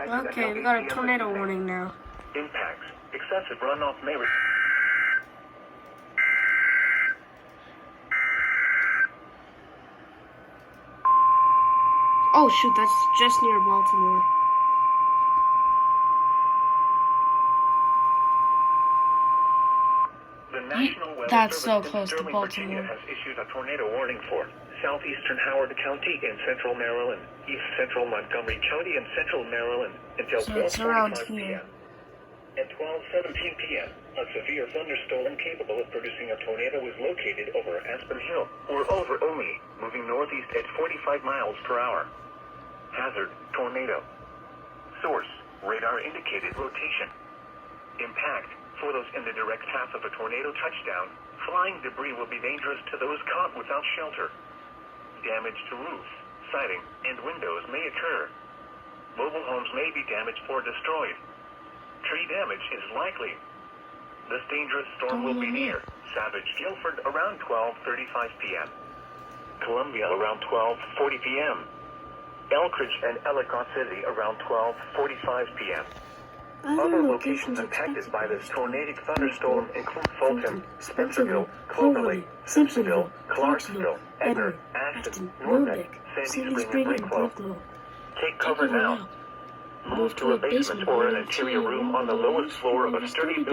Okay, we got a tornado warning now. Impacts. Excessive runoff may... Oh shoot, that's just near Baltimore. The National Weather That's Service so close to in Sterling, Virginia Baltimore. has issued a tornado warning for southeastern Howard County in central Maryland, east central Montgomery County in central Maryland until So it's around 12:45 here. p.m. At 12:17 p.m., a severe thunderstorm capable of producing a tornado is located over Aspen Hill, or over Olney, moving northeast at 45 miles per hour. Hazard, tornado. Source, radar indicated rotation. Impact, for those in the direct path of a tornado touchdown, flying debris will be dangerous to those caught without shelter. Damage to roof, siding, and windows may occur. Mobile homes may be damaged or destroyed. Tree damage is likely. This dangerous storm will be near Savage, Guilford around 12:35 p.m. Columbia around 12:40 p.m. Elkridge and Ellicott City around 12:45 p.m. Other locations impacted by this tornadic thunderstorm include Fulton, Spencerville, Cloverly, Simpsonville, Clarksville, Edgar, Ashton, Norbeck, Sandy Spring, and Brinklow. Take cover now. Move to a basement or an interior room on the lowest floor of a sturdy building.